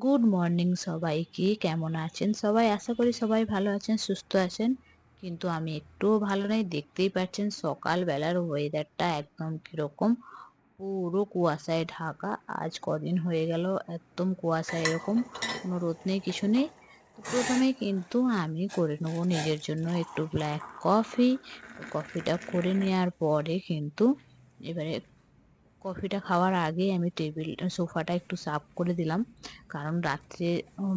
Good morning সবাইকে। কেমন আছেন সবাই? আশা করি সবাই ভালো আছেন, সুস্থ আছেন। কিন্তু আমি একটুও ভালো নেই। দেখতেই পাচ্ছেন সকাল বেলার ওয়েদারটা একদম কিরকম, পুরো কুয়াশায় ঢাকা। আজ কদিন হয়ে গেল একদম কুয়াশা এরকম, কোনো রোদ নেই কিছু নেই। তো প্রথমেই কিন্তু আমি করে নেবো নিজের জন্য একটু ব্ল্যাক কফি। তো কফিটা করে নেওয়ার পরে কিন্তু এবারে কফিটা খাওয়ার আগেই আমি সোফাটা একটু সাফ করে দিলাম। কারণ রাত্রে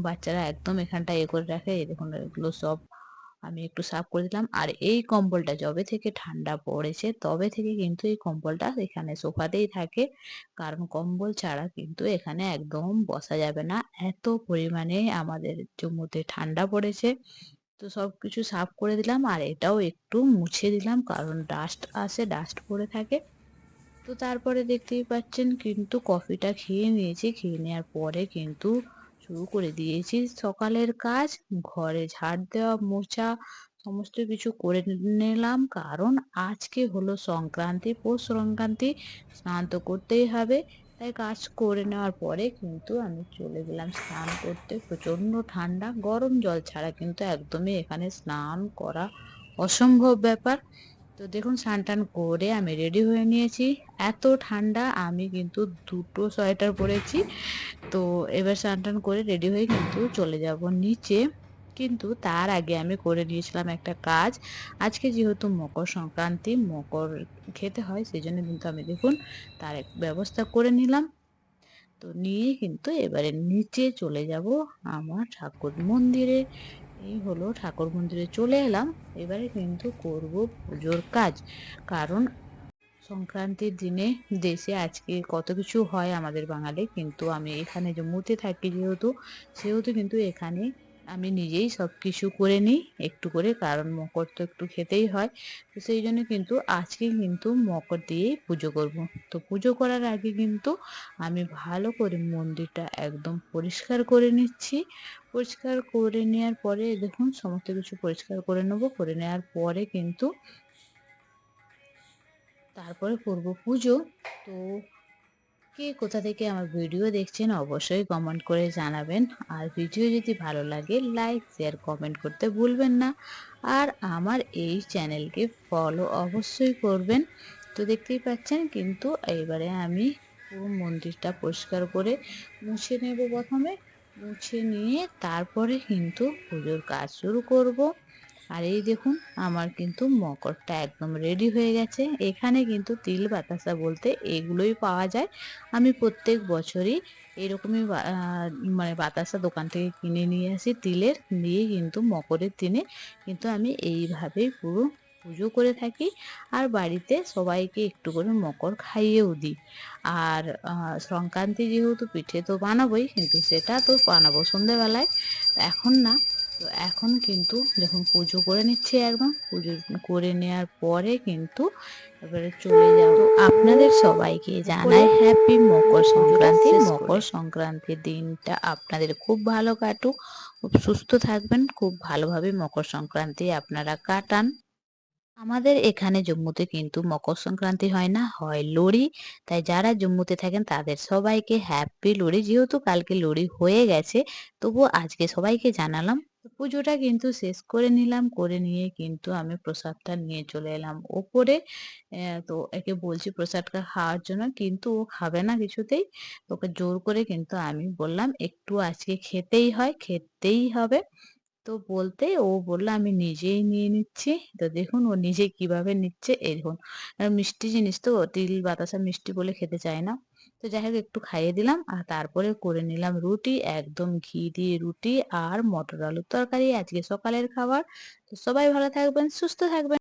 বাচ্চারা একদম এখানটা করে রাখে। এই দেখুন এগুলো সব আমি একটু সাফ করে দিলাম। আর এই কম্বলটা যবে থেকে ঠান্ডা পড়েছে তবে থেকে কিন্তু এই কম্বলটা এখানে সোফাতেই থাকে। কারণ কম্বল ছাড়া কিন্তু এখানে একদম বসা যাবে না। এত পরিমাণে আমাদের জম্মুতে ঠান্ডা পড়েছে। তো সবকিছু সাফ করে দিলাম আর এটাও একটু মুছে দিলাম কারণ ডাস্ট আসে, ডাস্ট পড়ে থাকে। তো তারপরে দেখতেই পাচ্ছেন কিন্তু কফিটা খেয়ে নিয়েছি। খেয়ে নেওয়ার পরে কিন্তু শুরু করে দিয়েছি সকালের কাজ। ঘরে ঝাড় দেওয়া, মোছা সমস্ত কিছু করে নিলাম। কারণ আজকে হলো সংক্রান্তি, পৌষ সংক্রান্তি। স্নান তো করতেই হবে। তাই কাজ করে নেওয়ার পরে কিন্তু আমি চলে গেলাম স্নান করতে। প্রচন্ড ঠান্ডা, গরম জল ছাড়া কিন্তু একদমই এখানে স্নান করা অসম্ভব ব্যাপার। তো দেখুন স্নান-টান করে আমি রেডি হয়ে নিয়েছি। এত ঠান্ডা আমি কিন্তু ২ টো সোয়েটার পরেছি। তো এবার স্নান-টান করে রেডি হয়ে কিন্তু চলে যাব নিচে। কিন্তু তার আগে আমি করে নিয়েছিলাম একটা কাজ। আজকে যেহেতু মকর সংক্রান্তি, মকর খেতে হয় সেজন্য কিন্তু আমি দেখুন তার এক ব্যবস্থা করে নিলাম। তো নিয়ে কিন্তু এবারে নিচে চলে যাব আমার ঠাকুর মন্দিরে। এই হলো ঠাকুর মন্দিরে চলে এলাম। এবারে কিন্তু করব পুজোর কাজ। কারণ সংক্রান্তির দিনে দেশে আজকে কত কিছু হয় আমাদের বাঙালি, কিন্তু আমি এখানে জম্মুতে থাকি সেহেতু কিন্তু এখানে আমি নিজেই সবকিছু করে নিই একটু করে, কারণ মকর তো একটু খেতেই হয়। তো সেই জন্য কিন্তু আজকে কিন্তু মকর দিয়েই পুজো করব। তো পুজো করার আগে কিন্তু আমি ভালো করে মন্দিরটা একদম পরিষ্কার করে নিচ্ছি। পরিষ্কার করে নেওয়ার পরে দেখুন সমস্ত কিছু পরিষ্কার করে নেব। করে নেওয়ার পরে কিন্তু তারপরে করব পুজো। তো কে কোথা থেকে আমার ভিডিও দেখছেন অবশ্যই কমেন্ট করে জানাবেন। আর ভিডিও যদি ভালো লাগে লাইক, শেয়ার, কমেন্ট করতে ভুলবেন না। আর আমার এই চ্যানেলকে ফলো অবশ্যই করবেন। তো দেখতেই পাচ্ছেন কিন্তু এবারে আমি পুরো মন্দিরটা পরিষ্কার করে মুছে নেব প্রথমে। মুছে নিয়ে তারপরে কিন্তু পুজোর কাজ শুরু করব। আর এই দেখুন আমার কিন্তু মকরটা একদম রেডি হয়ে গেছে। এখানে কিন্তু তিল বাতাসা বলতে এগুলোই পাওয়া যায়। আমি প্রত্যেক বছরই এরকমই মানে বাতাসা দোকান থেকে কিনে নিয়ে আসি তিলের। দিয়ে কিন্তু মকরের দিনে কিন্তু আমি এইভাবেই পুরো পুজো করে থাকি। আর বাড়িতে সবাইকে একটু করে মকর খাইয়েও দিই। আর সংক্রান্তি যেহেতু পিঠে তো বানাবোই, কিন্তু সেটা তো বানাবো সন্ধ্যেবেলায়, এখন না। তো এখন কিন্তু যখন পুজো করে নিচ্ছি একদম, পুজো করে নেওয়ার পরে কিন্তু এবারে চলে যাব। আপনাদের সবাইকে জানাই হ্যাপি মকর সংক্রান্তি। মকর সংক্রান্তির দিনটা আপনাদের খুব ভালো কাটুক, খুব সুস্থ থাকবেন, খুব ভালোভাবে মকর সংক্রান্তি আপনারা কাটান। আমাদের এখানে জম্মুতে কিন্তু মকর সংক্রান্তি হয় না, হয় লোহড়ি। তাই যারা জম্মুতে থাকেন তাদের সবাইকে হ্যাপি লোহড়ি। যেহেতু কালকে লোহড়ি হয়ে গেছে, তবুও আজকে সবাইকে জানালাম। তো পুজোটা কিন্তু শেষ করে নিলাম। করে নিয়ে কিন্তু আমি প্রসাদটা নিয়ে চলে এলাম ওপরে। তো একে বলছি প্রসাদটা খাওয়ার জন্য, কিন্তু ও খাবে না কিছুতেই। ওকে জোর করে কিন্তু আমি বললাম একটু আজকে খেতেই হয়, খেতেই হবে। তো বলতেই ও বলল আমি নিজেই নিয়ে নিচ্ছি। তো দেখুন ও নিজে কিভাবে নিচ্ছে, এই দেখুন। মিষ্টি জিনিস তো, তিল বাতাসা মিষ্টি বলে খেতে চায় না। তো যাই হোক একটু খাইয়ে দিলাম আর তারপরে করে নিলাম রুটি, একদম ঘি দিয়ে রুটি আর মটর আলুর তরকারি আজকে সকালের খাবার। তো সবাই ভালো থাকবেন, সুস্থ থাকবেন।